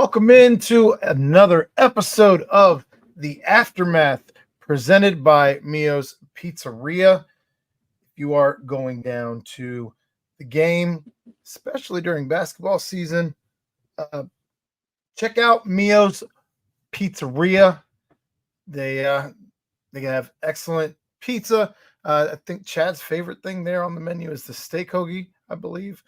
Welcome into another episode of The Aftermath presented by Mio's Pizzeria. If you are going down to the game, especially during basketball season, check out Mio's Pizzeria. They have excellent pizza. I think Chad's favorite thing there on the menu is the steak hoagie, I believe.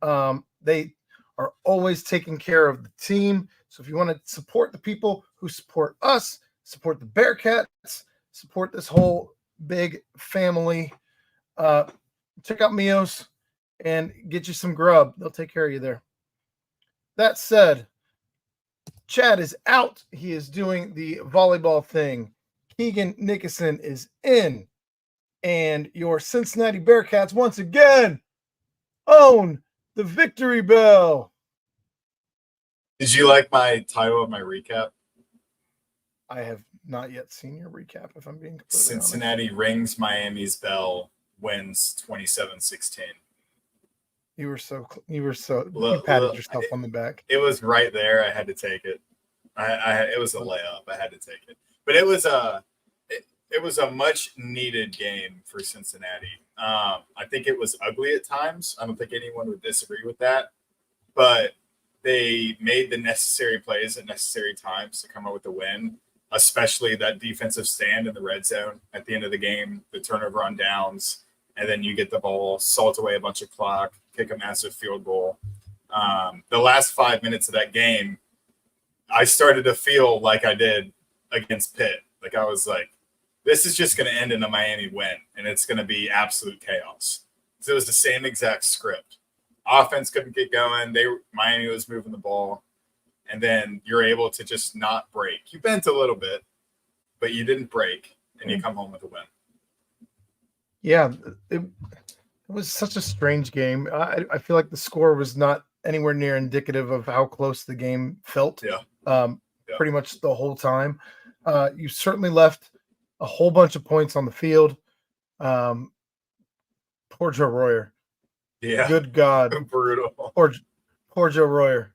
They are always taking care of the team. So if you want to support the people who support us, support the Bearcats, support this whole big family, check out Mio's and get you some grub. They'll take care of you there. That said, Chad is out. He is doing the volleyball thing. Keegan Nickoson is in. And your Cincinnati Bearcats once again own the victory bell. Did you like my title of my recap? I have not yet seen your recap, if I'm being completely Cincinnati honest. rings Miami's bell, wins 27-16. You patted yourself on the back. It was right there. I had to take it. It was a layup. I had to take it. But it was a much needed game for Cincinnati. I think it was ugly at times. I don't think anyone would disagree with that. But they made the necessary plays at necessary times to come up with the win, especially that defensive stand in the red zone at the end of the game, the turnover on downs, and then you get the ball, salt away a bunch of clock, kick a massive field goal. The last 5 minutes of that game, I started to feel like I did against Pitt. Like I was like, this is just going to end in a Miami win, and it's going to be absolute chaos. So it was the same exact script. Offense couldn't get going. Miami was moving the ball, and then you're able to just not break. You bent a little bit, but you didn't break, and you come home with a win. Yeah, it was such a strange game. I feel like the score was not anywhere near indicative of how close the game felt. Pretty much the whole time. You certainly left a whole bunch of points on the field. Poor Joe Royer. Yeah. Good God. Brutal. Poor Joe Royer.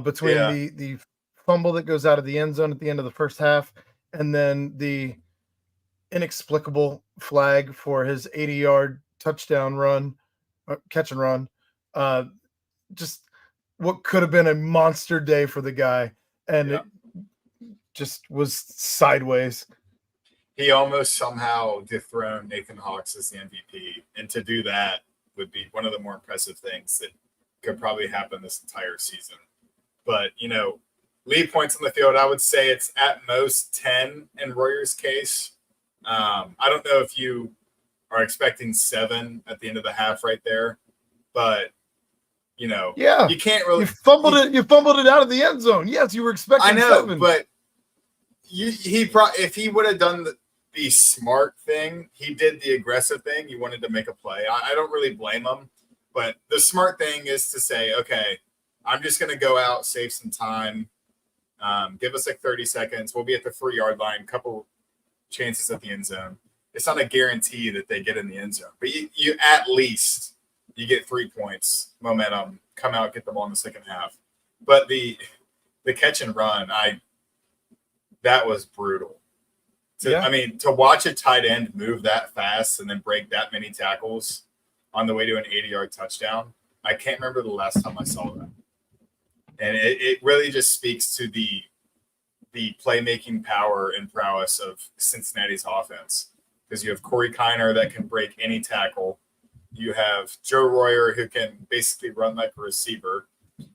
Between the fumble that goes out of the end zone at the end of the first half and then the inexplicable flag for his 80-yard touchdown run, catch and run. Just what could have been a monster day for the guy. And it just was sideways. He almost somehow dethroned Nathan Hawks as the MVP. And to do that would be one of the more impressive things that could probably happen this entire season. But, lead points on the field, I would say it's at most 10 in Royer's case. I don't know if you are expecting 7 at the end of the half right there, but you can't really. You fumbled it out of the end zone. Yes, you were expecting 7. But if he would have done the smart thing, he did the aggressive thing. He wanted to make a play. I don't really blame him, but the smart thing is to say, okay, I'm just going to go out, save some time, give us like 30 seconds. We'll be at the 3-yard line, couple chances at the end zone. It's not a guarantee that they get in the end zone, but you at least you get 3 points, momentum, come out, get the ball in the second half. But the catch and run, that was brutal. To watch a tight end move that fast and then break that many tackles on the way to an 80-yard touchdown, I can't remember the last time I saw that. And it really just speaks to the playmaking power and prowess of Cincinnati's offense. Because you have Corey Kiner that can break any tackle. You have Joe Royer who can basically run like a receiver.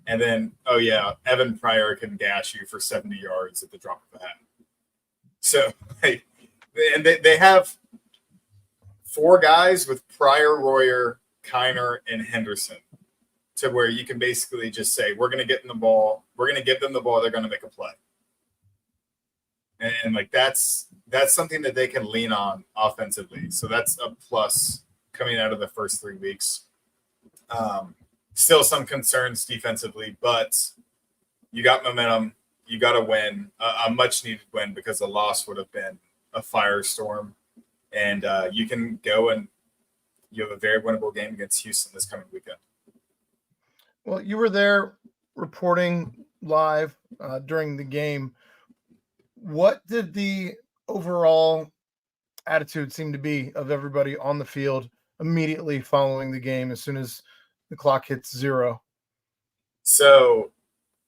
And then, Evan Pryor can gash you for 70 yards at the drop of a hat. So, they have 4 guys with Pryor, Royer, Kiner, and Henderson to where you can basically just say, we're going to get them the ball. We're going to give them the ball. They're going to make a play. And that's something that they can lean on offensively. So that's a plus coming out of the first 3 weeks. Still some concerns defensively, but you got momentum. You got to win, a much-needed win, because the loss would have been a firestorm. And you can go and you have a very winnable game against Houston this coming weekend. Well, you were there reporting live during the game. What did the overall attitude seem to be of everybody on the field immediately following the game as soon as the clock hits 0? So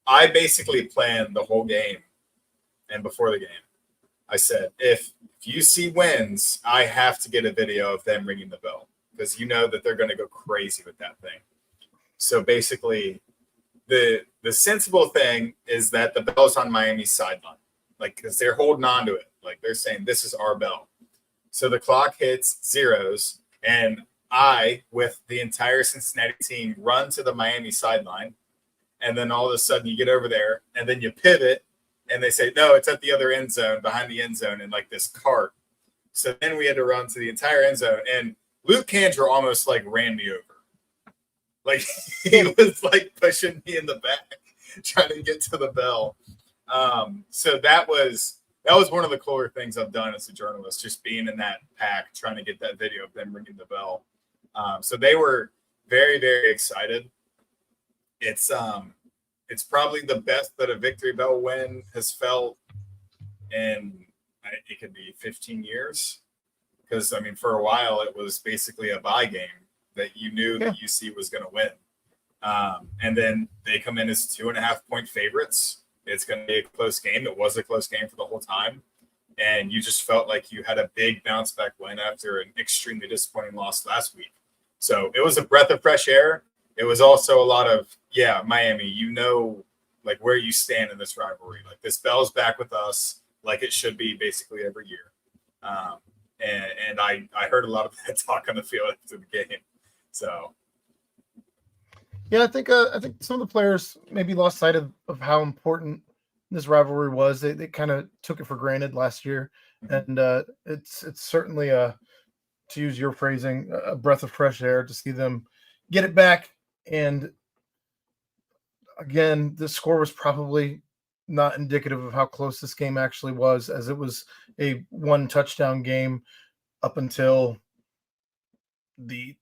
I basically planned the whole game, and before the game, I said, if you see wins, I have to get a video of them ringing the bell because you know that they're going to go crazy with that thing. So basically, the sensible thing is that the bell's on Miami's sideline, like because they're holding on to it, like they're saying this is our bell. So the clock hits zeros, and I, with the entire Cincinnati team, run to the Miami sideline, and then all of a sudden you get over there, and then you pivot, and they say, no, it's at the other end zone, behind the end zone, in like this cart. So then we had to run to the entire end zone, and Luke Kandra almost like ran me over. Like he was like pushing me in the back, trying to get to the bell. So that was one of the cooler things I've done as a journalist, just being in that pack, trying to get that video of them ringing the bell. So they were very, very excited. It's probably the best that a victory bell win has felt in, it could be 15 years. Because, I mean, for a while, it was basically a bye game that you knew that UC was going to win. And then they come in as 2.5-point favorites. It's going to be a close game. It was a close game for the whole time. And you just felt like you had a big bounce back win after an extremely disappointing loss last week. So it was a breath of fresh air. It was also a lot of, Miami, you know, like where you stand in this rivalry. Like this bell's back with us, like it should be basically every year. And I heard a lot of that talk on the field after the game. So, yeah, I think some of the players maybe lost sight of how important this rivalry was. They kind of took it for granted last year, and it's certainly to use your phrasing, a breath of fresh air to see them get it back. And again, the score was probably not indicative of how close this game actually was, as it was a 1 touchdown game up until the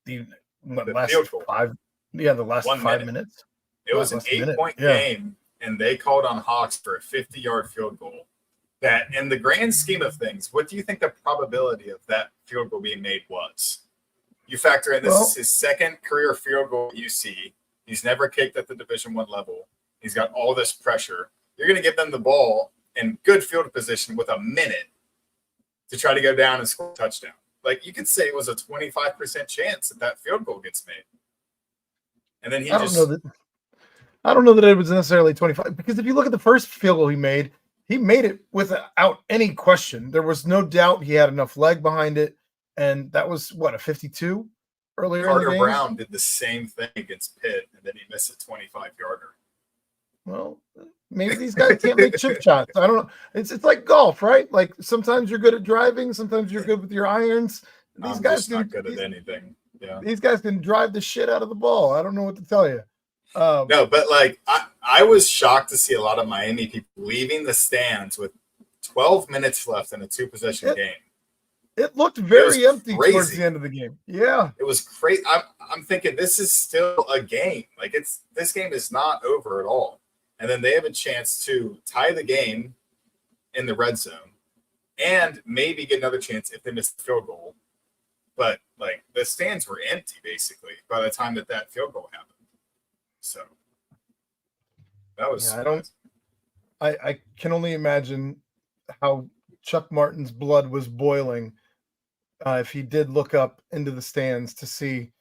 last 5 minutes. It was an 8-point game, and they called on Hawks for a 50-yard field goal. That, in the grand scheme of things, what do you think the probability of that field goal being made was? You factor in this is his second career field goal at UC. He's never kicked at the Division I level. He's got all this pressure. You're going to give them the ball in good field position with a minute to try to go down and score a touchdown. Like, you could say it was a 25% chance that field goal gets made. And then I don't know that it was necessarily 25, because if you look at the first field goal he made it without any question. There was no doubt he had enough leg behind it, and that was a 52 earlier in the game. Carter Brown did the same thing against Pitt, and then he missed a 25-yarder. Well, maybe these guys can't make chip shots. I don't know. It's like golf, right? Like sometimes you're good at driving, sometimes you're good with your irons. These guys not good at anything. Yeah, these guys can drive the shit out of the ball. I don't know what to tell you. No, but like I was shocked to see a lot of Miami people leaving the stands with 12 minutes left in a 2-possession game. It looked very empty towards the end of the game. Yeah, it was crazy. I'm thinking this is still a game. Like this game is not over at all. And then they have a chance to tie the game in the red zone and maybe get another chance if they miss the field goal. But like the stands were empty basically by the time that field goal happened. So that was. I can only imagine how Chuck Martin's blood was boiling if he did look up into the stands to see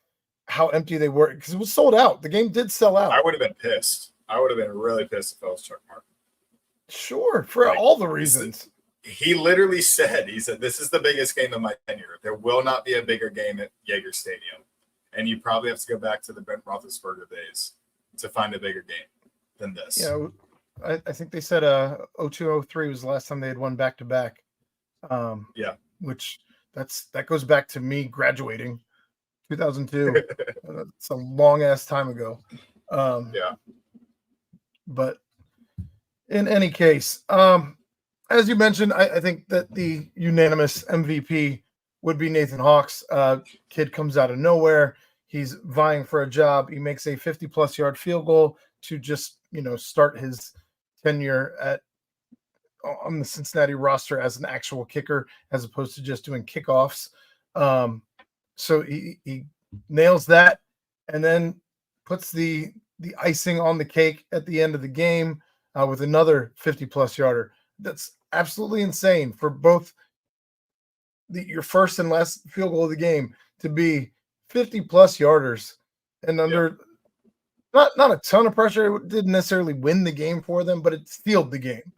how empty they were, because it was sold out. The game did sell out. I would have been pissed. I would have been really pissed if I was Chuck Martin. Sure, for all the reasons. He literally said, this is the biggest game of my tenure. There will not be a bigger game at Yager Stadium. And you probably have to go back to the Ben Roethlisberger days to find a bigger game than this. Yeah, I think they said 02-03 was the last time they had won back-to-back. Which that goes back to me graduating 2002. It's a long-ass time ago. But in any case, as you mentioned, I think that the unanimous MVP would be Nathan Hawks. Kid comes out of nowhere. He's vying for a job. He makes a 50-plus yard field goal to just, start his tenure on the Cincinnati roster as an actual kicker as opposed to just doing kickoffs. So he nails that and then puts the icing on the cake at the end of the game with another 50-plus yarder. That's absolutely insane for both your first and last field goal of the game to be 50-plus yarders and under not a ton of pressure. It didn't necessarily win the game for them, but it sealed the game.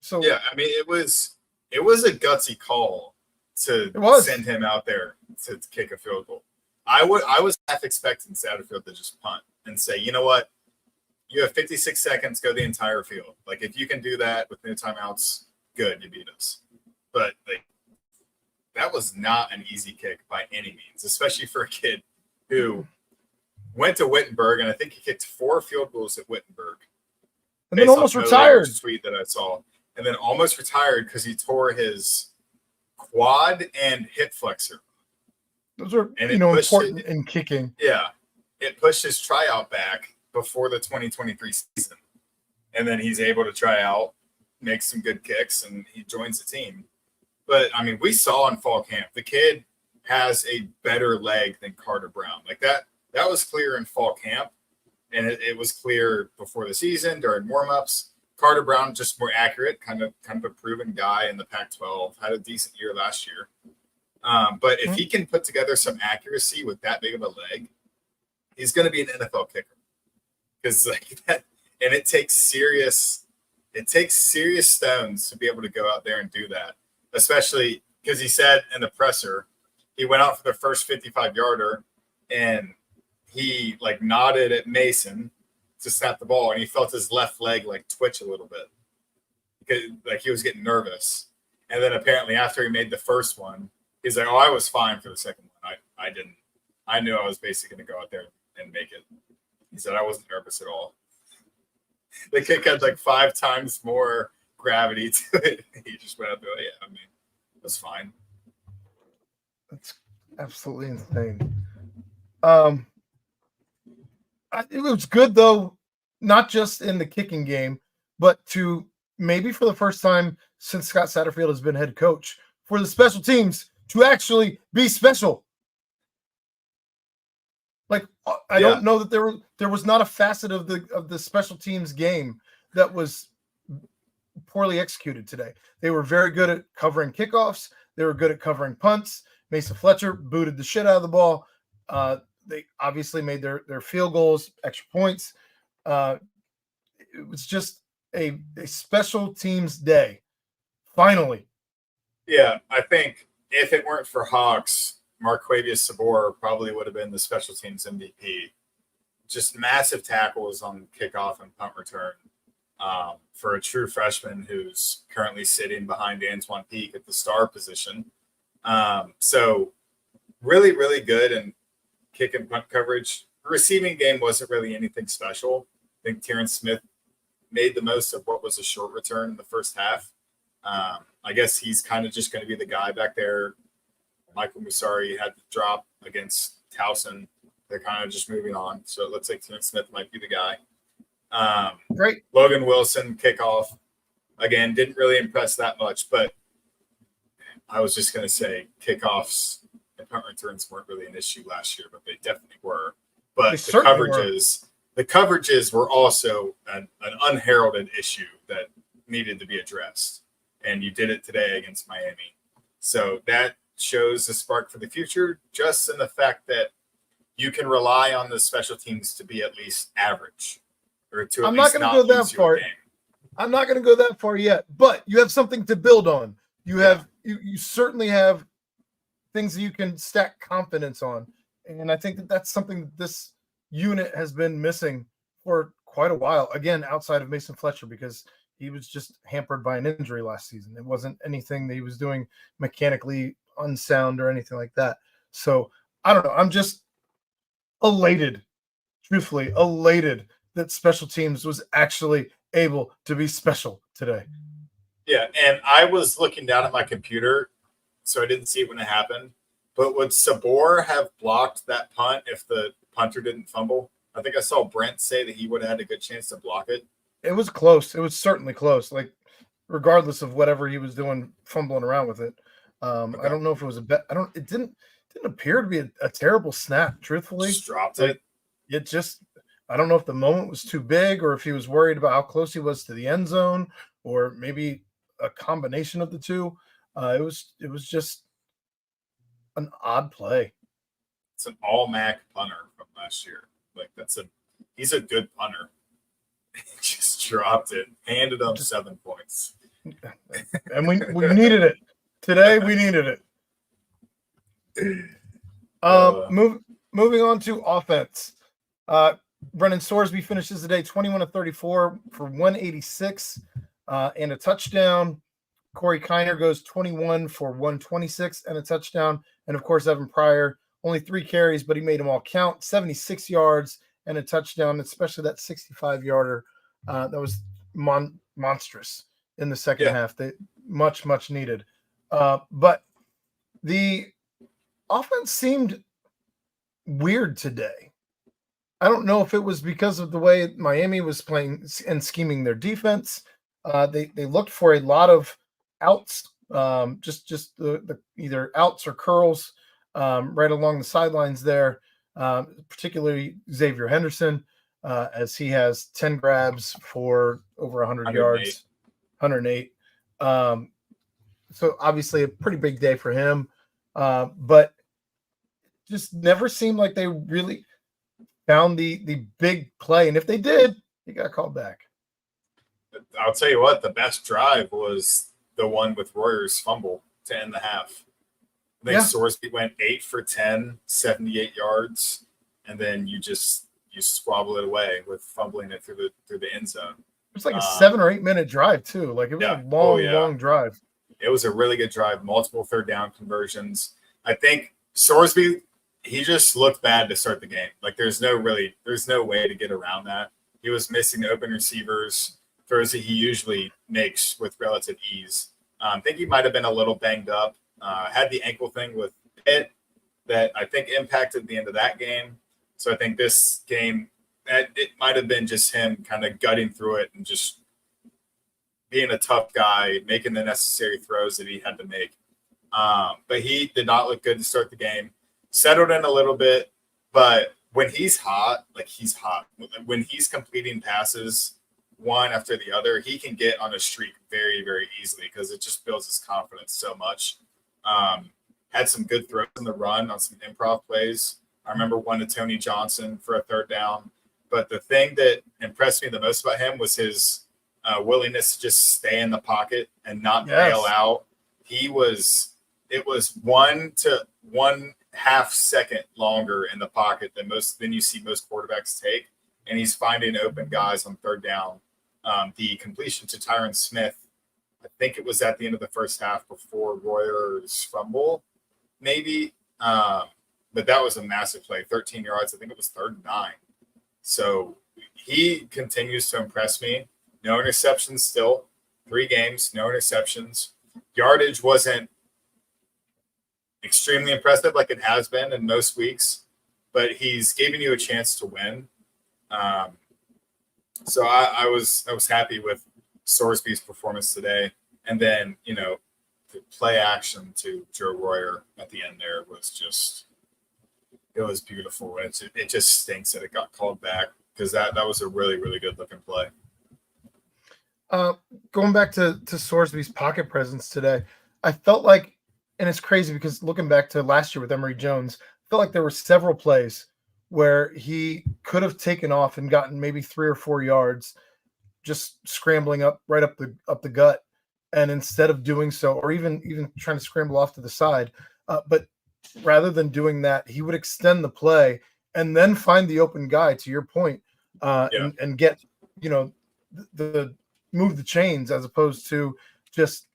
So yeah, I mean, it was a gutsy call to send him out there to kick a field goal. I was half expecting Satterfield to just punt and say, you know what, you have 56 seconds, go the entire field. Like, if you can do that with no timeouts, good, you beat us. But like, that was not an easy kick by any means, especially for a kid who went to Wittenberg, and I think he kicked 4 field goals at Wittenberg. And then almost retired. Tweet that I saw, and then almost retired because he tore his quad and hip flexor. Those are important in kicking. Yeah, it pushed his tryout back before the 2023 season, and then he's able to try out, make some good kicks, and he joins the team. But I mean, we saw in fall camp the kid has a better leg than Carter Brown. Like that was clear in fall camp. And it was clear before the season during warmups. Carter Brown just more accurate, kind of a proven guy in the Pac-12. Had a decent year last year, but if he can put together some accuracy with that big of a leg, he's going to be an NFL kicker. Because like that, and it takes serious stones to be able to go out there and do that. Especially because he said in the presser, he went out for the first 55-yarder and he like nodded at Mason to snap the ball, and he felt his left leg like twitch a little bit because like he was getting nervous. And then apparently after he made the first one, he's like, "Oh, I was fine for the second one. I didn't. I knew I was basically going to go out there and make it." He said, "I wasn't nervous at all." The kick had like 5 times more gravity to it. He just went out there, like, "Yeah, I mean, it was fine." That's absolutely insane. It was good, though, not just in the kicking game, but to maybe for the first time since Scott Satterfield has been head coach, for the special teams to actually be special. Like, I don't know that there was not a facet of the special teams game that was poorly executed today. They were very good at covering kickoffs. They were good at covering punts. Mason Fletcher booted the shit out of the ball. They obviously made their field goals, extra points. It was just a special teams day. Finally. Yeah, I think if it weren't for Hawks, Marquavius Sabor probably would have been the special teams MVP. Just massive tackles on kickoff and punt return for a true freshman who's currently sitting behind Antoine Peak at the star position. So really, really good and kick and punt coverage. The receiving game wasn't really anything special. I think Terrence Smith made the most of what was a short return in the first half. I guess he's kind of just going to be the guy back there. Michael Musari had the drop against Towson. They're kind of just moving on. So it looks like Terrence Smith might be the guy. Great. Logan Wilson, kickoff. Again, didn't really impress that much, but I was just going to say kickoffs and punt returns weren't really an issue last year, but they definitely were. But the coverages were also an unheralded issue that needed to be addressed. And you did it today against Miami. So that shows the spark for the future, just in the fact that you can rely on the special teams to be at least average. Or to I'm not going to go that far. I'm not going to go that far yet, but you have something to build on. You have you certainly have things that you can stack confidence on. And I think that that's something that this unit has been missing for quite a while. Again, outside of Mason Fletcher, because he was just hampered by an injury last season. It wasn't anything that he was doing mechanically unsound or anything like that. So I don't know. I'm just elated, truthfully elated that special teams was actually able to be special today. Yeah, and I was looking down at my computer, so I didn't see it when it happened. But would Sabor have blocked that punt if the punter didn't fumble? I think I saw Brent say that he would have had a good chance to block it. It was close. It was certainly close. Like, regardless of whatever he was doing, fumbling around with it. I don't know if it was a bet. I don't. It didn't appear to be a terrible snap. Truthfully, Just dropped like, it. it just. I don't know if the moment was too big or if he was worried about how close he was to the end zone, or maybe a combination of the two. It was just an odd play. It's an all MAC punter from last year. Like he's a good punter. Just dropped it, handed him 7 points. And we needed it. Today we needed it. Moving on to offense. Brennan Sorsby finishes the day 21 of 34 for 186 and a touchdown. Corey Kiner goes 21 for 126 and a touchdown. And of course, Evan Pryor, only 3 carries, but he made them all count. 76 yards and a touchdown, especially that 65-yarder. That was monstrous in the second half. They much needed. But the offense seemed weird today. I don't know if it was because of the way Miami was playing and scheming their defense. They looked for a lot of outs, just the either outs or curls right along the sidelines there, particularly Xavier Henderson, as he has 10 grabs for over 100 yards, 108. So obviously a pretty big day for him, but just never seemed like they really found the big play. And if they did, he got called back. I'll tell you what, the best drive was the one with Royer's fumble to end the half. I think Sorsby went 8 for 10, 78 yards, and then you squabble it away with fumbling it through the end zone. It was like a 7 or 8 minute drive too. Like, it was a long drive. It was a really good drive, multiple third down conversions. I think Sorsby, he just looked bad to start the game. Like, there's no way to get around that. He was missing open receivers, throws that he usually makes with relative ease. I think he might have been a little banged up. Had the ankle thing with it that I think impacted the end of that game. So I think this game, it might have been just him kind of gutting through it and just being a tough guy, making the necessary throws that he had to make. But he did not look good to start the game. Settled in a little bit, but when he's hot, like, he's hot. When he's completing passes one after the other, he can get on a streak very, very easily because it just builds his confidence so much. Had some good throws in the run on some improv plays. I remember one to Tony Johnson for a third down. But the thing that impressed me the most about him was his willingness to just stay in the pocket and not bail out. It was 1.5 seconds longer in the pocket than you see most quarterbacks take. And he's finding open guys on third down. The completion to Tyron Smith, I think it was at the end of the first half before Royer's fumble, maybe. But that was a massive play, 13 yards. I think it was 3rd and 9. So he continues to impress me. No interceptions still. 3 games, no interceptions. Yardage wasn't extremely impressive like it has been in most weeks, but he's giving you a chance to win. So I was happy with Sorsby's performance today. And then, the play action to Joe Royer at the end there was it was beautiful. And it just stinks that it got called back because that was a really, really good looking play. Going back to Sorsby's pocket presence today, I felt like, and it's crazy because looking back to last year with Emory Jones, I felt like there were several plays where he could have taken off and gotten maybe 3 or 4 yards, just scrambling up the gut, and instead of doing so, or even trying to scramble off to the side, but rather than doing that, he would extend the play and then find the open guy. To your point, and get the move the chains as opposed to just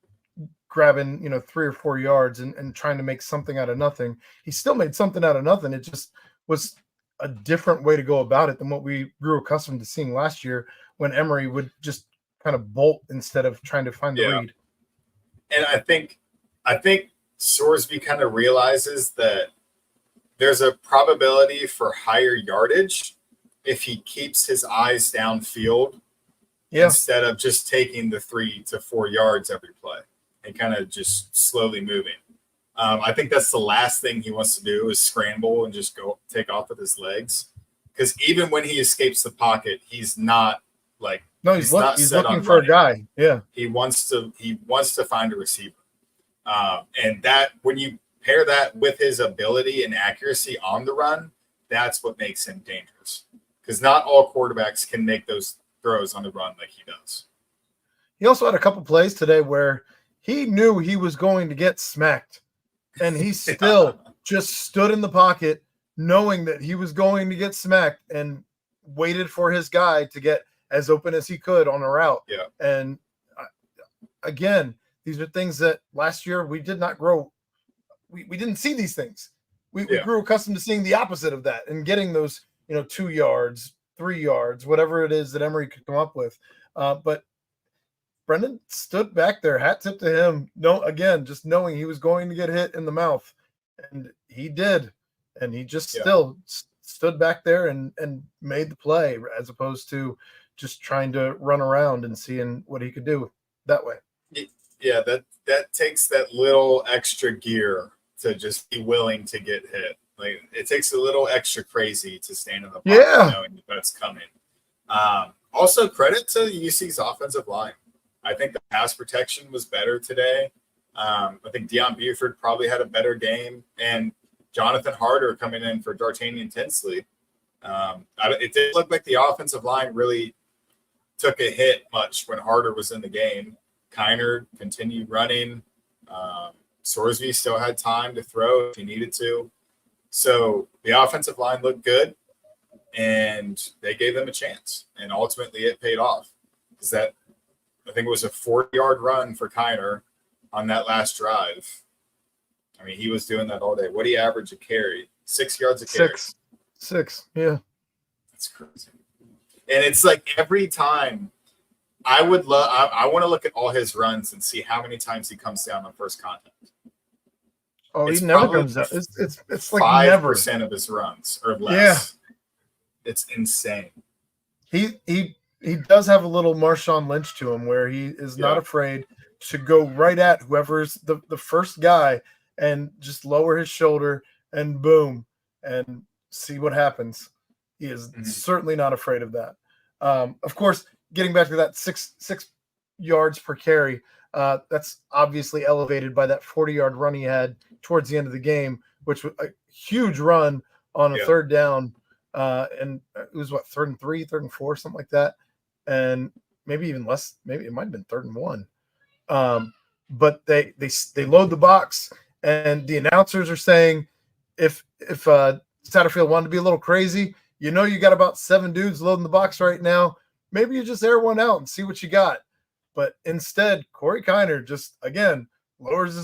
grabbing 3 or 4 yards and trying to make something out of nothing. He still made something out of nothing. It just was a different way to go about it than what we grew accustomed to seeing last year when Emory would just kind of bolt instead of trying to find the read. And I think Sorsby kind of realizes that there's a probability for higher yardage if he keeps his eyes downfield Yeah. instead of just taking the 3 to 4 yards every play and kind of just slowly moving. I think that's the last thing he wants to do is scramble and just go take off with his legs. Because even when he escapes the pocket, he's not like he's set looking on for running. a guy. Yeah, he wants to find a receiver, and that when you pair that with his ability and accuracy on the run, that's what makes him dangerous. Because not all quarterbacks can make those throws on the run like he does. He also had a couple plays today where he knew he was going to get smacked, and he still just stood in the pocket knowing that he was going to get smacked and waited for his guy to get as open as he could on a route. Yeah. And again, these are things that last year we did not grow. We didn't see these things. We grew accustomed to seeing the opposite of that and getting those, 2 yards, 3 yards, whatever it is that Emory could come up with. But Brendan stood back there, hat tip to him. No, again, just knowing he was going to get hit in the mouth, and he did, and he just still stood back there and made the play as opposed to just trying to run around and seeing what he could do that way. Yeah, that takes that little extra gear to just be willing to get hit. Like it takes a little extra crazy to stand in the pocket knowing that that's coming. Also, credit to UC's offensive line. I think the pass protection was better today. I think Deion Buford probably had a better game, and Jonathan Harder coming in for D'Artagnan Tinsley. It didn't look like the offensive line really took a hit much when Harder was in the game. Kiner continued running. Sorsby still had time to throw if he needed to. So the offensive line looked good, and they gave them a chance. And ultimately it paid off. Because I think it was a 40-yard run for Kiner on that last drive. I mean, he was doing that all day. What do you average a carry? 6 yards a carry. Six, yeah. That's crazy. And it's like every time I want to look at all his runs and see how many times he comes down on first contact. Oh, he never comes down. It's like 5% of his runs or less. Yeah. It's insane. He does have a little Marshawn Lynch to him where he is not afraid to go right at whoever's the first guy and just lower his shoulder and boom and see what happens. He is certainly not afraid of that. Of course, getting back to that six yards per carry, that's obviously elevated by that 40-yard run he had towards the end of the game, which was a huge run on a third down. And it was 3rd and 3, 3rd and 4, something like that. And maybe even less, maybe it might've been 3rd and 1. But they load the box, and the announcers are saying, if Satterfield wanted to be a little crazy, you got about 7 dudes loading the box right now. Maybe you just air one out and see what you got. But instead, Corey Kiner just, again, lowers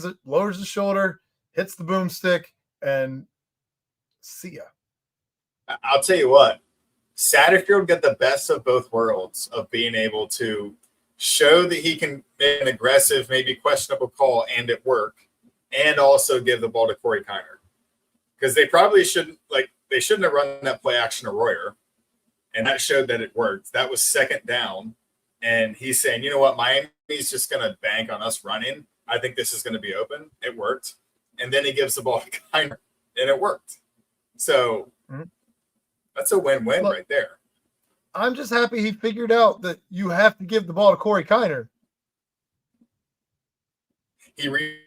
his shoulder, hits the boomstick, and see ya. I'll tell you what, Satterfield got the best of both worlds of being able to show that he can make an aggressive, maybe questionable call and it work, and also give the ball to Corey Kiner. Because they probably shouldn't have run that play action to Royer, and that showed that it worked. That was 2nd down, and he's saying, you know what, Miami's just going to bank on us running. I think this is going to be open. It worked. And then he gives the ball to Kiner, and it worked. So that's a win-win right there. I'm just happy he figured out that you have to give the ball to Corey Kiner. He reads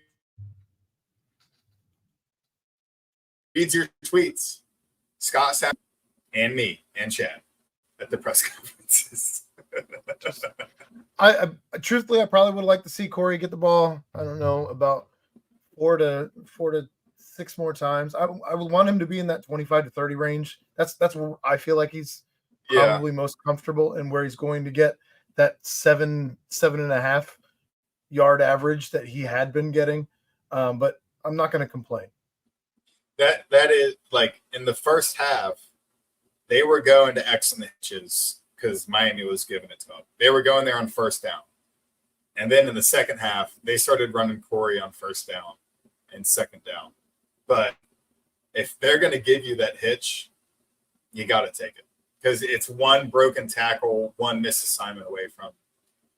your tweets. Scott Sapp and me and Chad at the press conferences. I truthfully, I probably would like to see Corey get the ball. I don't know, about 4 to 6 more times. I would want him to be in that 25 to 30 range. That's where I feel like he's probably most comfortable, and where he's going to get that 7.5 yard average that he had been getting. But I'm not going to complain. That is, like, in the first half, they were going to X and the hitches because Miami was giving it to them. They were going there on 1st down. And then in the second half, they started running Corey on 1st down and 2nd down. But if they're going to give you that hitch, you got to take it. because it's one broken tackle, one missed assignment away from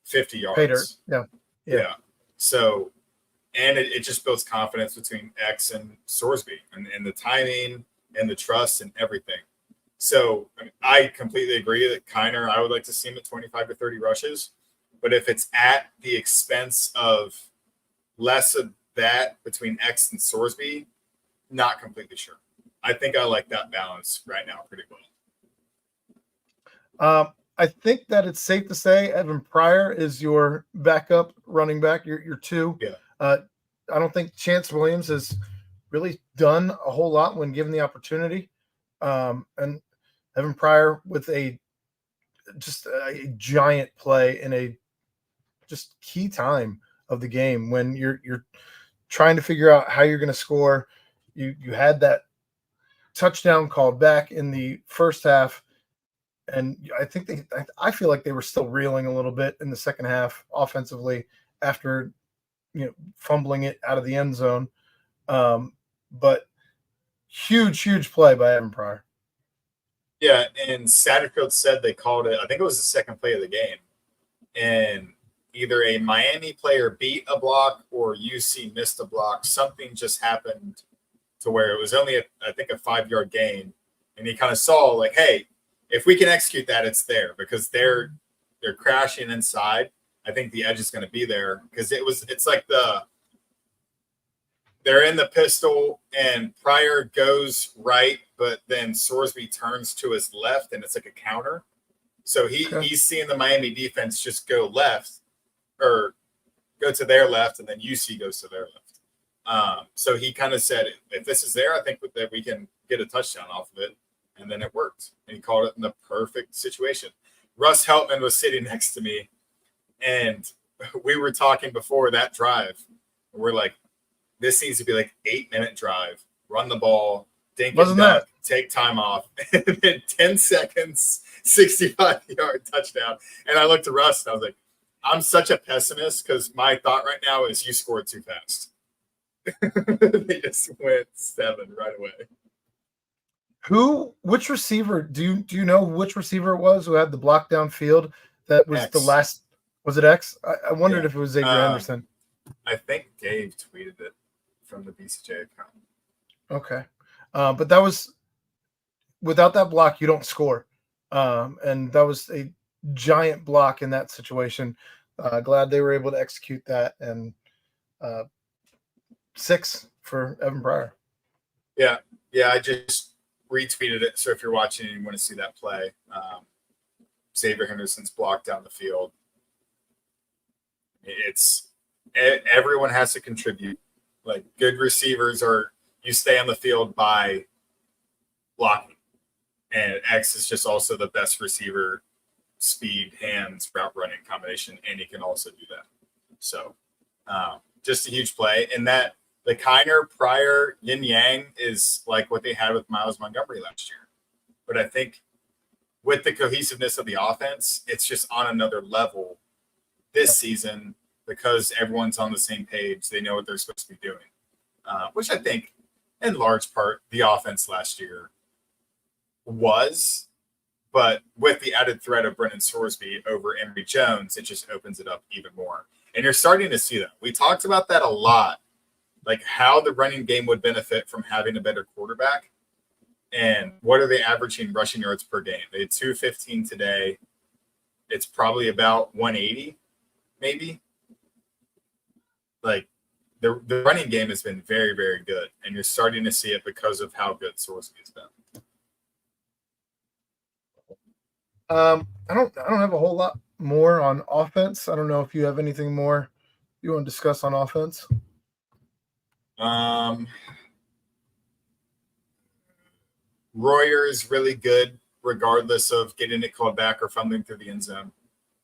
50 yards. Pater. Yeah. So, and it just builds confidence between X and Sorsby and the timing and the trust and everything. So I completely agree that Kiner, I would like to see him at 25 to 30 rushes. But if it's at the expense of less of that between X and Sorsby, not completely sure. I think I like that balance right now pretty well. I think that it's safe to say Evan Pryor is your backup running back, your two. Yeah. I don't think Chance Williams has really done a whole lot when given the opportunity. And Evan Pryor with just a giant play in a just key time of the game when you're trying to figure out how you're going to score. You had that touchdown called back in the first half, and I feel like they were still reeling a little bit in the second half offensively after fumbling it out of the end zone. But huge play by Evan Pryor. Yeah, and Satterfield said they called it, I think it was the second play of the game, and either a Miami player beat a block or UC missed a block. Something just happened to where it was only, I think, a 5-yard gain, and he kind of saw like, hey, if we can execute that, it's there because they're crashing inside. I think the edge is going to be there because it's like they're in the pistol and Pryor goes right, but then Sorsby turns to his left and it's like a counter. So he's seeing the Miami defense just go left or go to their left, and then UC goes to their left. So he kind of said, if this is there, I think that we can get a touchdown off of it. And then it worked. And he called it in the perfect situation. Russ Heltman was sitting next to me, and we were talking before that drive. We're like, this needs to be like 8-minute drive. Run the ball, dink and dunk, take time off. And then 10 seconds, 65-yard touchdown. And I looked at Russ, and I was like, I'm such a pessimist because my thought right now is you scored too fast. They just went 7 right away. Which receiver, do you know which receiver it was who had the block downfield that was X. the last, was it X? I wondered if it was Xavier Anderson. I think Dave tweeted it from the BCJ account. Okay. But that was, without that block, you don't score. And that was a giant block in that situation. Glad they were able to execute that, and 6 for Evan Pryor. Yeah, I just retweeted it. So if you're watching and you want to see that play, Xavier Henderson's block down the field. Everyone has to contribute. Like good receivers you stay on the field by blocking, and X is just also the best receiver, speed, hands, route running combination, and he can also do that. So just a huge play, and that the Kiner Pryor yin yang is like what they had with Miles Montgomery last year. But I think with the cohesiveness of the offense, it's just on another level this season because everyone's on the same page. They know what they're supposed to be doing, which I think in large part the offense last year was. But with the added threat of Brennan Sorsby over Emory Jones, it just opens it up even more. And you're starting to see that. We talked about that a lot, like how the running game would benefit from having a better quarterback. And what are they averaging rushing yards per game? They had 215 today. It's probably about 180, maybe. Like the running game has been very, very good. And you're starting to see it because of how good Sorsby has been. I don't have a whole lot more on offense. I don't know if you have anything more you want to discuss on offense. Royer is really good regardless of getting it called back or fumbling through the end zone.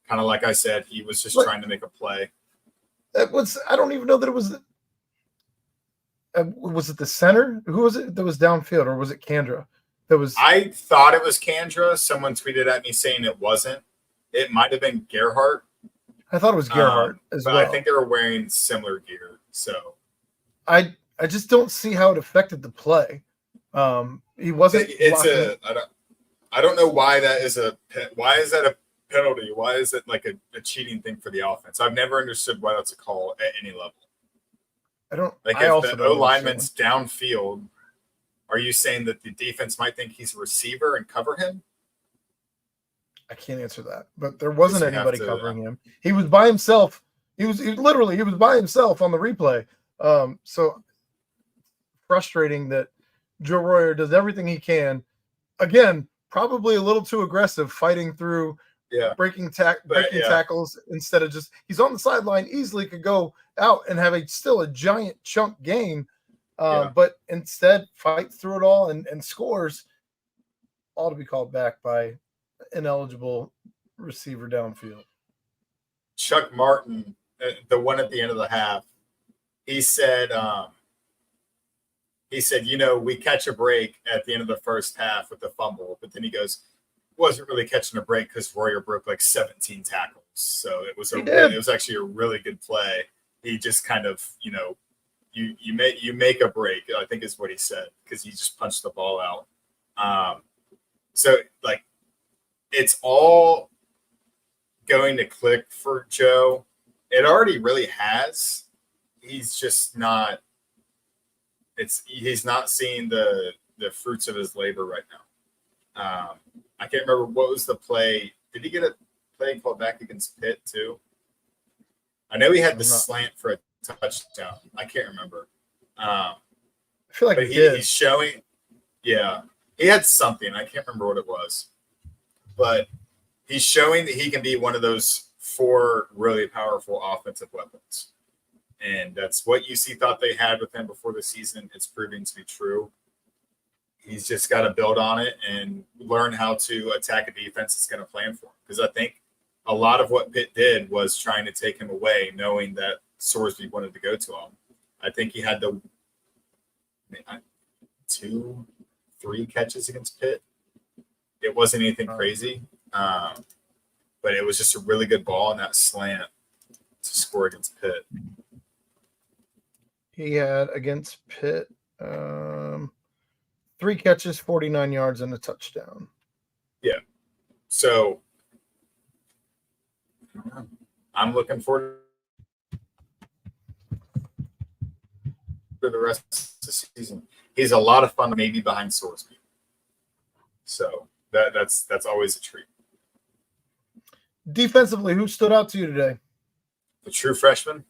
Kind of like I said, he was just trying to make a play. I don't even know that it was. Was it the center? Who was it that was downfield, or was it Kandra? I thought it was Kandra. Someone tweeted at me saying it wasn't. It might have been Gerhardt. I thought it was Gerhardt as well. I think they were wearing similar gear. So I just don't see how it affected the play. He wasn't. I don't know why that is a penalty. Why is it like a cheating thing for the offense? I've never understood why that's a call at any level. I don't. Like I if also the don't O lineman's understand. downfield, are you saying that the defense might think he's a receiver and cover him? I can't answer that, but there Guess wasn't we have anybody to. covering him. He was by himself. He was by himself on the replay. So frustrating that Joe Royer does everything he can. Again, probably a little too aggressive, fighting through breaking tackles instead of just he's on the sideline, easily could go out and have still a giant chunk gain, but instead fight through it all and scores, all to be called back by ineligible receiver downfield. Chuck Martin, the one at the end of the half, he said, we catch a break at the end of the first half with the fumble, but then he goes, wasn't really catching a break because Royer broke like 17 tackles. So it was actually a really good play. He just kind of, you make a break, I think is what he said, because he just punched the ball out. So like it's all going to click for Joe. It already really has. He's just not. He's not seeing the fruits of his labor right now. I can't remember what was the play. Did he get a play called back against Pitt too? I know he had the slant for a touchdown. I can't remember. I feel like he's showing. Yeah, he had something. I can't remember what it was, but he's showing that he can be one of those 4 really powerful offensive weapons. And that's what UC thought they had with him before the season. It's proving to be true. He's just got to build on it and learn how to attack a defense that's going to plan for him. Because I think a lot of what Pitt did was trying to take him away, knowing that Sorsby wanted to go to him. I think he had 2-3 catches against Pitt. It wasn't anything crazy. But it was just a really good ball in that slant to score against Pitt. He had against Pitt 3 catches, 49 yards, and a touchdown. Yeah. So I'm looking forward to the rest of the season. He's a lot of fun, maybe behind Sorsby. So that's always a treat. Defensively, who stood out to you today? The true freshman.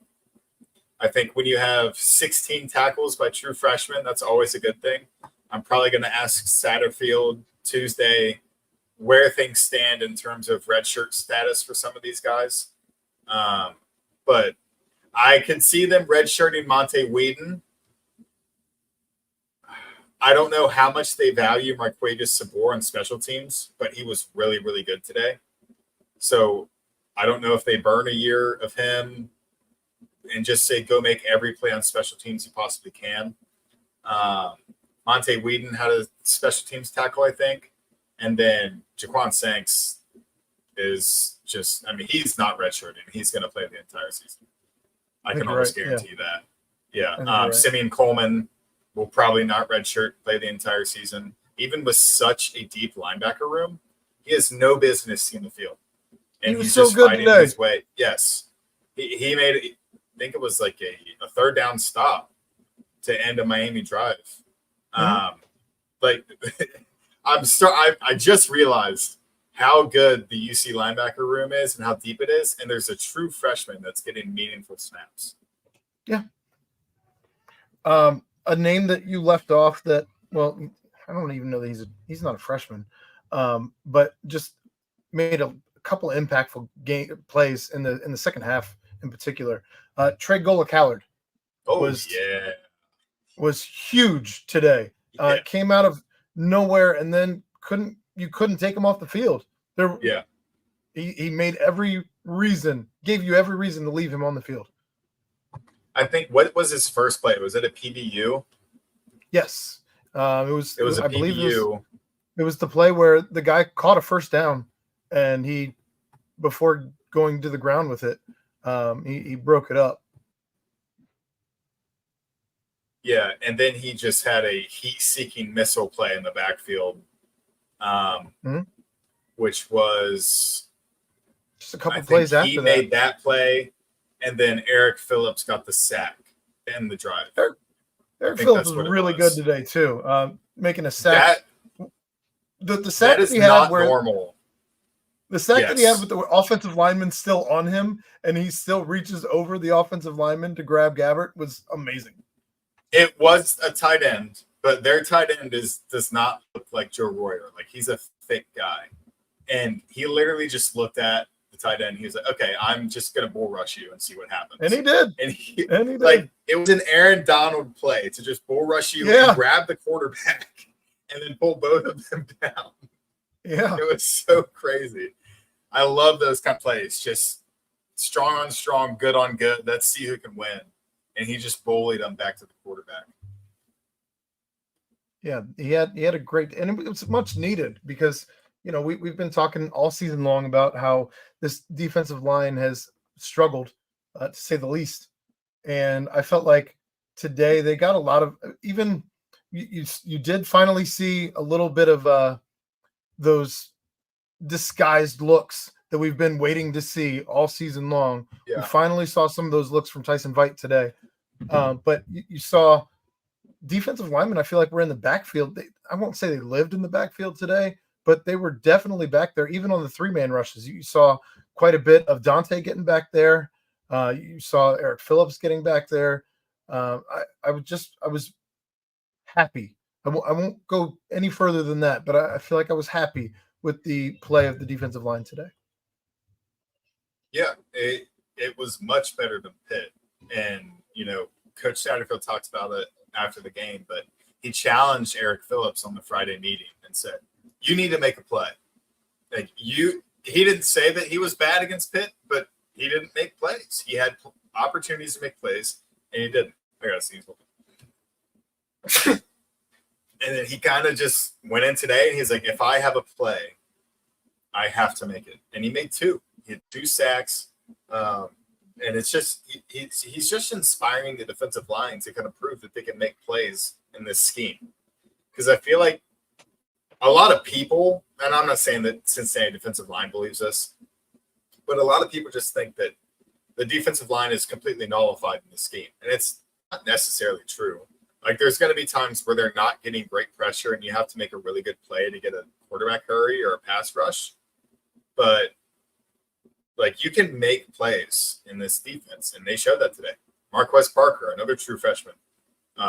I think when you have 16 tackles by true freshmen, that's always a good thing. I'm probably going to ask Satterfield Tuesday where things stand in terms of redshirt status for some of these guys. But I can see them redshirting Monte Whedon. I don't know how much they value Marquavius Sabor on special teams, but he was really, really good today. So I don't know if they burn a year of him and just say, go make every play on special teams you possibly can. Monte Whedon had a special teams tackle, I think. And then Jaquan Sanks is just, he's not redshirting. He's going to play the entire season. I can almost guarantee that. Yeah. Simeon Coleman will probably not redshirt, play the entire season. Even with such a deep linebacker room, he has no business seeing the field. And he's just fighting his way. Yes. He made, I think it was like a third down stop to end a Miami drive. Mm-hmm. I just realized how good the UC linebacker room is and how deep it is. And there's a true freshman that's getting meaningful snaps. Yeah. A name that you left off that, well, I don't even know that he's not a freshman, but just made a couple of impactful plays in the second half in particular. Trey Gola-Callard was huge today. Came out of nowhere and then you couldn't take him off the field. He made gave you every reason to leave him on the field. I think, what was his first play? Was it a PBU? Yes. It was a I believe PBU. It was the play where the guy caught a first down and he, before going to the ground with it, he broke it up. Yeah, and then he just had a heat-seeking missile play in the backfield. Mhm. which was Just a couple I think plays he after made that play, and then Eric Phillips got the sack in the drive. that. I Eric think Phillips that's was what it really good was. today too, making a sack. That The sack that that is he had, not where normal. the sack that he had Yes, with the offensive lineman still on him, and he still reaches over the offensive lineman to grab Gabbert, was amazing. it was a tight end, but their tight end does not look like Joe Royer. Like, he's a thick guy, and he literally just looked at the tight end. He was like, "Okay, I'm just gonna bull rush you and see what happens." And he did. And he And he did. like, it was an Aaron Donald play to just bull rush you Yeah. and grab the quarterback and then pull both of them down. Yeah. It was so crazy. I love those kind of plays. Just strong on strong, good on good. Let's see who can win. And he just bullied them back to the quarterback. Yeah, he had a great, and it was much needed because we've been talking all season long about how this defensive line has struggled, to say the least. And I felt like today they got a lot of, even you did finally see a little bit of those disguised looks that we've been waiting to see all season long. Yeah. We finally saw some of those looks from Tyson Veit today, but you saw defensive linemen, I feel like, were in the backfield. I won't say they lived in the backfield today, but they were definitely back there. Even on the 3-man rushes, you saw quite a bit of Dante getting back there. You saw Eric Phillips getting back there. I was happy. I won't go any further than that, but I feel like I was happy with the play of the defensive line today. Yeah, it was much better than Pitt. And, Coach Satterfield talks about it after the game, but he challenged Eric Phillips on the Friday meeting and said, "You need to make a play." Like, he didn't say that he was bad against Pitt, but he didn't make plays. He had opportunities to make plays, and he didn't. I gotta sneeze. And then he kind of just went in today, and he's like, "If I have a play, I have to make it." And he made 2. He had 2 sacks. And it's just he's just inspiring the defensive line to kind of prove that they can make plays in this scheme. Because I feel like a lot of people, and I'm not saying that Cincinnati defensive line believes this, but a lot of people just think that the defensive line is completely nullified in the scheme. And it's not necessarily true. Like, there's going to be times where they're not getting great pressure and you have to make a really good play to get a quarterback hurry or a pass rush. But like, you can make plays in this defense, and they showed that today. Marquez Parker, another true freshman,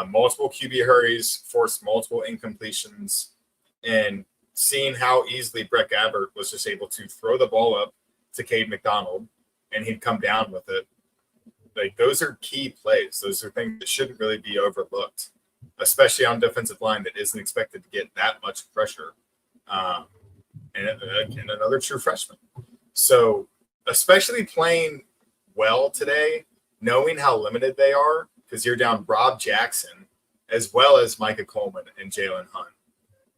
multiple QB hurries, forced multiple incompletions, and seeing how easily Brett Gabbert was just able to throw the ball up to Cade McDonald, and he'd come down with it. Like, those are key plays. Those are things that shouldn't really be overlooked, especially on defensive line that isn't expected to get that much pressure. And another true freshman. So, especially playing well today, knowing how limited they are, because you're down Rob Jackson as well as Micah Coleman and Jalen Hunt.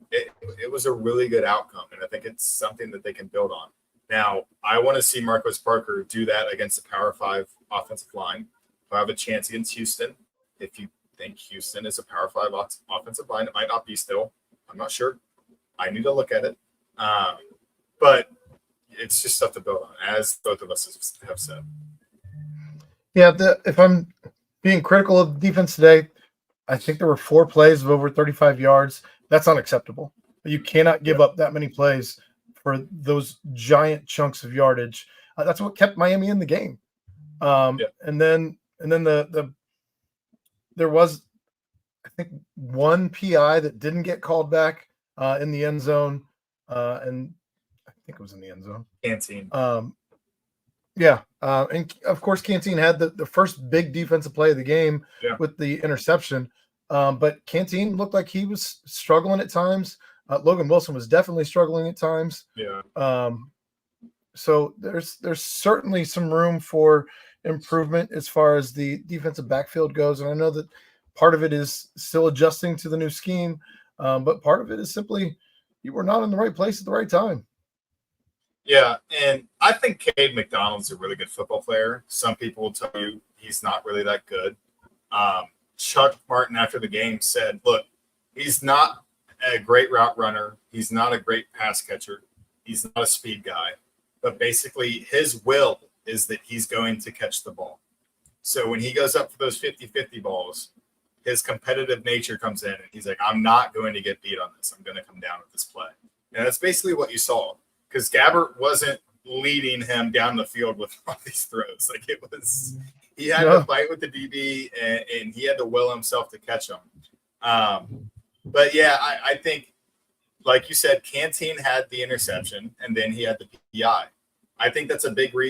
It was a really good outcome, and I think it's something that they can build on. Now, I want to see Marquez Parker do that against the Power 5 offensive line. He'll have a chance against Houston. If you think Houston is a Power 5 offensive line, it might not be still. I'm not sure. I need to look at it. But it's just stuff to build on, as both of us have said. Yeah, if I'm being critical of the defense today, I think there were 4 plays of over 35 yards. That's unacceptable. You cannot give up that many plays for those giant chunks of yardage. That's what kept Miami in the game. And then there was, I think, 1 PI that didn't get called back in the end zone, and I think it was in the end zone. Canteen. And of course, Canteen had the first big defensive play of the game with the interception. But Canteen looked like he was struggling at times. Logan Wilson was definitely struggling at times. Yeah. So there's certainly some room for improvement as far as the defensive backfield goes. And I know that part of it is still adjusting to the new scheme, but part of it is simply you were not in the right place at the right time. Yeah, and I think Cade McDonald's a really good football player. Some people will tell you he's not really that good. Chuck Martin, after the game, said, look, he's not a great route runner. He's not a great pass catcher. He's not a speed guy. But basically, his will is that he's going to catch the ball. So when he goes up for those 50-50 balls, his competitive nature comes in, and he's like, I'm not going to get beat on this. I'm going to come down with this play. And that's basically what you saw, because Gabbert wasn't leading him down the field with all these throws. Like, it was – he had to fight with the DB, and he had to will himself to catch him. But, yeah, I think, like you said, Canteen had the interception, and then he had the PI. I think that's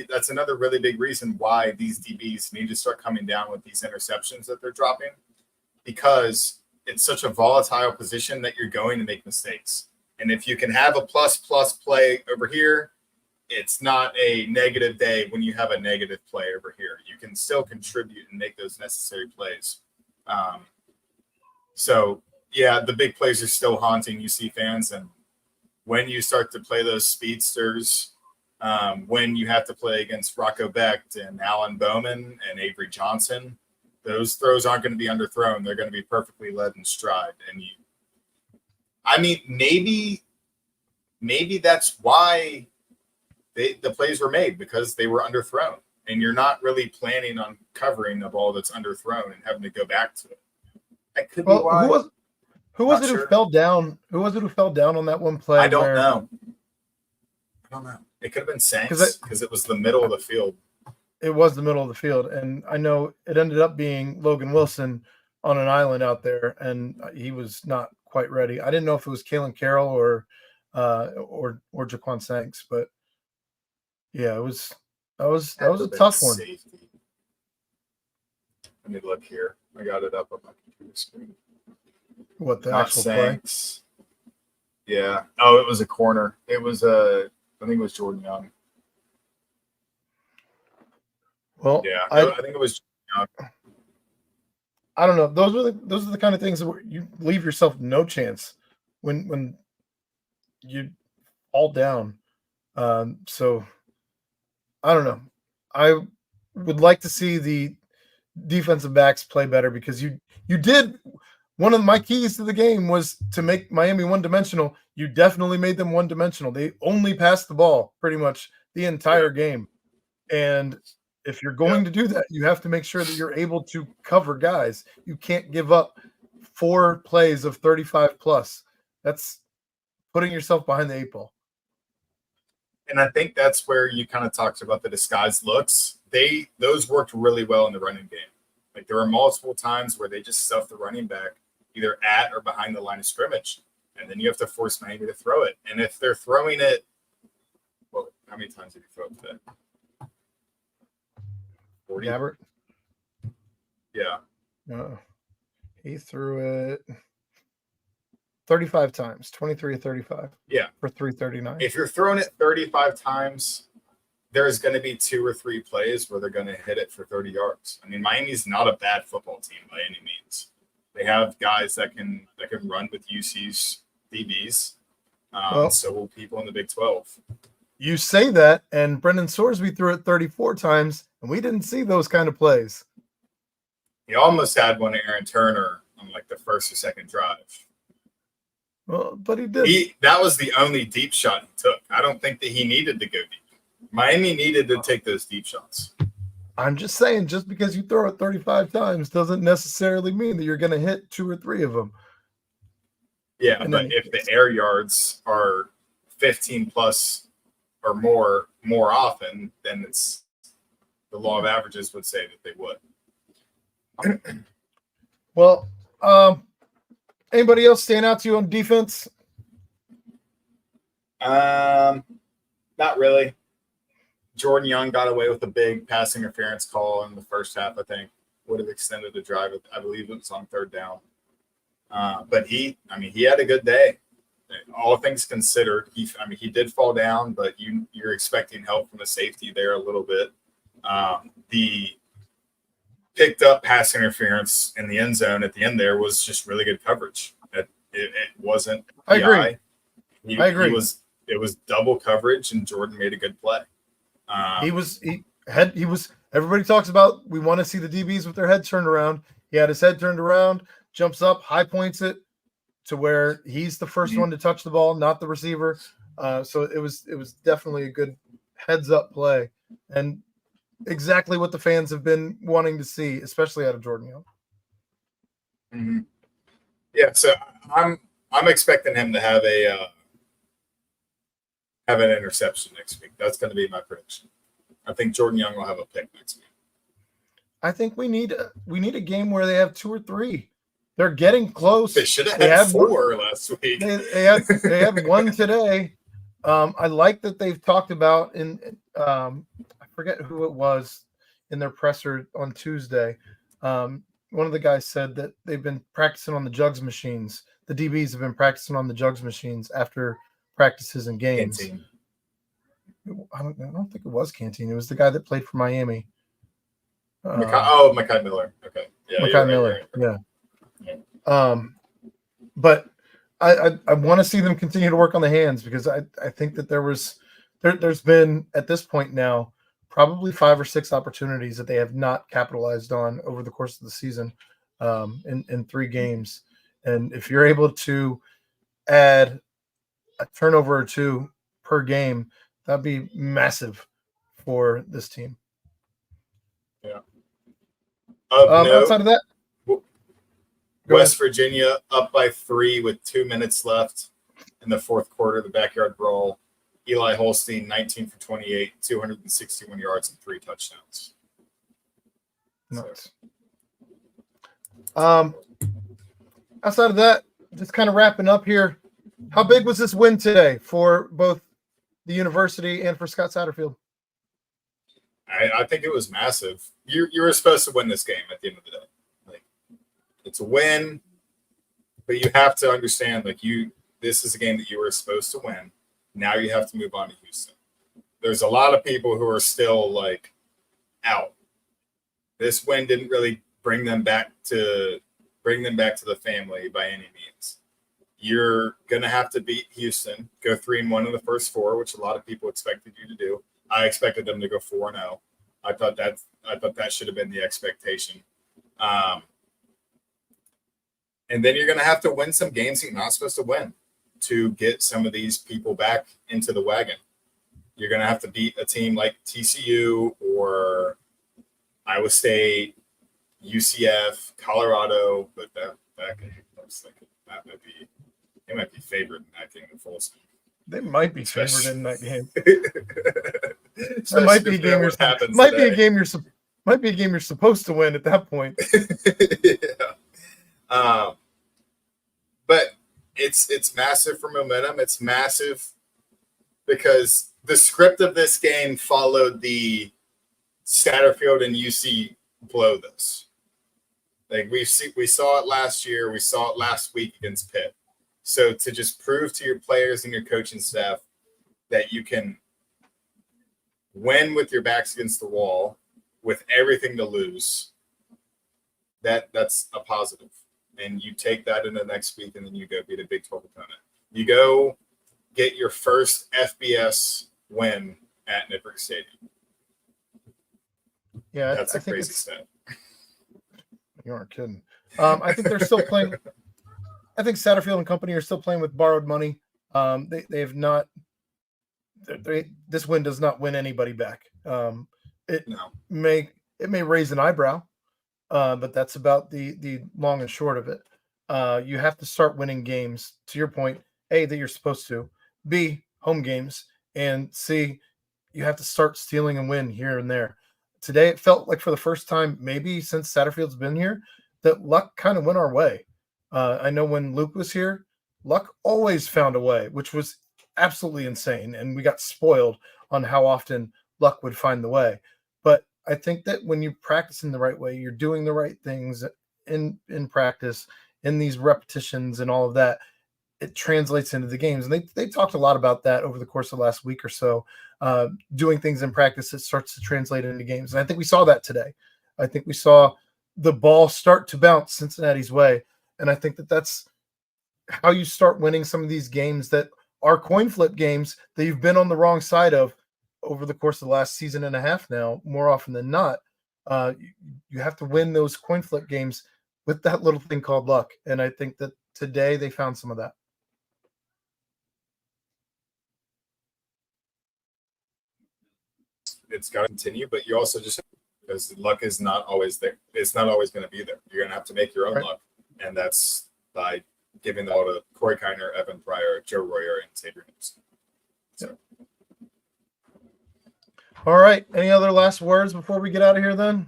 that's another really big reason why these DBs need to start coming down with these interceptions that they're dropping, because it's such a volatile position that you're going to make mistakes. And if you can have a plus play over here, it's not a negative day when you have a negative play over here. You can still contribute and make those necessary plays. So, yeah, the big plays are still haunting UC fans. And when you start to play those speedsters, when you have to play against Rocco Becht and Alan Bowman and Avery Johnson, those throws aren't going to be underthrown. They're going to be perfectly led in stride. And maybe that's why the plays were made, because they were underthrown. And you're not really planning on covering the ball that's underthrown and having to go back to it. That could be why. Who was it who fell down? Who was it who fell down on that one play? I don't know. It could have been Sanks, because it was the middle of the field. It was the middle of the field, and I know it ended up being Logan Wilson on an island out there, and he was not quite ready. I didn't know if it was Kalen Carroll or Jaquan Sanks, but yeah, that was a tough one. Safety. Let me look here. I got it up on my computer screen. What, the Not actual Sanks. Play? Yeah. Oh, it was a corner. It was I think it was Jordan Young. Well, yeah, I think it was Jordan Young. I don't know. Those are the kind of things that you leave yourself no chance when you fall down. So I don't know. I would like to see the defensive backs play better, because you did. One of my keys to the game was to make Miami one-dimensional. You definitely made them one-dimensional. They only passed the ball pretty much the entire game. And if you're going to do that, you have to make sure that you're able to cover guys. You can't give up 4 plays of 35 plus. That's putting yourself behind the 8 ball. And I think that's where you kind of talked about the disguised looks. Those worked really well in the running game. Like, there were multiple times where they just stuffed the running back either at or behind the line of scrimmage, and then you have to force Miami to throw it. And if they're throwing it, well, how many times did he throw it today? 40? Gabbert? Yeah. No. He threw it 35 times, 23 or 35. Yeah. For 339. If you're throwing it 35 times, there's going to be 2 or 3 plays where they're going to hit it for 30 yards. I mean, Miami's not a bad football team by any means. They have guys that can run with UC's DBs. So will people in the Big 12. You say that, and Brendan Sorsby threw it 34 times, and we didn't see those kind of plays. He almost had one to Aaron Turner on like the first or second drive. Well, but he did. That was the only deep shot he took. I don't think that he needed to go deep. Miami needed to take those deep shots. I'm just saying, just because you throw it 35 times doesn't necessarily mean that you're going to hit 2 or 3 of them. Yeah, but if the air yards are 15 plus or more often, then it's the law of averages would say that they would. Well, anybody else stand out to you on defense? Not really. Jordan Young got away with a big pass interference call in the first half, I think. Would have extended the drive. I believe it was on 3rd down. But he had a good day. All things considered, he did fall down, but you're expecting help from the safety there a little bit. The picked up pass interference in the end zone at the end there was just really good coverage. It wasn't PI. I agree. I agree. It was double coverage, and Jordan made a good play. Everybody talks about, we want to see the DBs with their head turned around. He had his head turned around, jumps up, high points it, to where he's the 1st one to touch the ball, not the receiver. So it was definitely a good heads up play, and exactly what the fans have been wanting to see, especially out of Jordan Young. Mm-hmm. Yeah, so I'm expecting him to have an interception next week. That's going to be my prediction. I think Jordan Young will have a pick next week. I think we need a game where they have 2 or 3. They're getting close. They should have had 4 last week. They had 1 today. I like that they've talked about I forget who it was in their presser on Tuesday. One of the guys said that they've been practicing on the jugs machines. The DBs have been practicing on the jugs machines after practices and games. Canteen. I don't think it was Canteen. It was the guy that played for Miami. Mekhi Miller. Okay. Yeah, Mekhi Miller. Right. Yeah. But I want to see them continue to work on the hands, because I think that there's been at this point now probably 5 or 6 opportunities that they have not capitalized on over the course of the season, in 3 games. And if you're able to add a turnover or 2 per game, that'd be massive for this team. Yeah. Outside of that, West Virginia up by 3 with 2 minutes left in the 4th quarter, the backyard brawl. Eli Holstein, 19 for 28, 261 yards and 3 touchdowns. Nice. Outside of that, just kind of wrapping up here. How big was this win today for both the university and for Scott Satterfield? I think it was massive. You were supposed to win this game at the end of the day. Like, it's a win, but you have to understand, this is a game that you were supposed to win. Now you have to move on to Houston. There's a lot of people who are still out. This win didn't really bring them back to the family by any means. You're gonna have to beat Houston, go 3-1 in the first 4, which a lot of people expected you to do. I expected them to go 4-0. I thought that should have been the expectation. And then you're gonna have to win some games that you're not supposed to win to get some of these people back into the wagon. You're going to have to beat a team like TCU or Iowa State, UCF, Colorado, but that might be favored in that game in Folsom. They might be favored in that game. That might be a game you're supposed to win at that point. Yeah. But it's massive for momentum. It's massive because the script of this game followed the Satterfield and UC blow this. We saw it last year. We saw it last week against Pitt. So to just prove to your players and your coaching staff that you can win with your backs against the wall, with everything to lose, that's a positive. And you take that into next week, and then you go beat a Big 12 opponent. You go get your first FBS win at Nippert Stadium. Yeah, that's a crazy stat. You aren't kidding. I think they're still playing. I think Satterfield and company are still playing with borrowed money. They have not. This win does not win anybody back. It may raise an eyebrow. But that's about the long and short of it. You have to start winning games, to your point, A, that you're supposed to, B, home games, and C, you have to start stealing and win here and there. Today, it felt like for the first time, maybe since Satterfield's been here, that luck kind of went our way. I know when Luke was here, luck always found a way, which was absolutely insane, and we got spoiled on how often luck would find the way. But I think that when you practice in the right way, you're doing the right things in practice, in these repetitions and all of that, it translates into the games. And they talked a lot about that over the course of the last week or so, doing things in practice that starts to translate into games. And I think we saw that today. I think we saw the ball start to bounce Cincinnati's way. And I think that that's how you start winning some of these games that are coin flip games that you've been on the wrong side of over the course of the last season and a half now, more often than not. You have to win those coin flip games with that little thing called luck. And I think that today they found some of that. It's got to continue, but you also just, because luck is not always there. It's not always going to be there. You're going to have to make your own luck. And that's by giving the ball to Corey Kiner, Evan Pryor, Joe Royer, and Tate Reeves. So. All right. Any other last words before we get out of here then?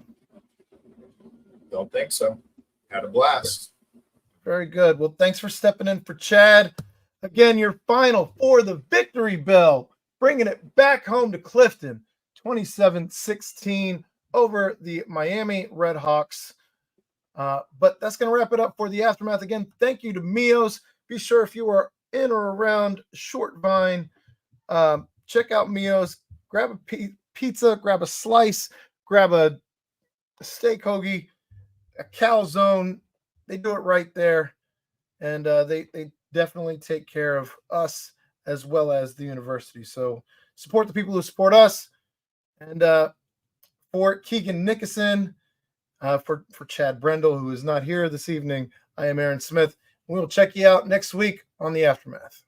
Don't think so. Had a blast. Very good. Well, thanks for stepping in for Chad. Again, your final for the victory bell, bringing it back home to Clifton, 27-16 over the Miami Redhawks. But that's going to wrap it up for the Aftermath. Again, thank you to Mio's. Be sure if you are in or around Short Vine, check out Mio's. Grab a pizza, grab a slice, grab a steak hoagie, a calzone. They do it right there. And they definitely take care of us as well as the university. So support the people who support us. And for Keegan Nickoson, for Chad Brendel, who is not here this evening, I am Aaron Smith. We will check you out next week on the Aftermath.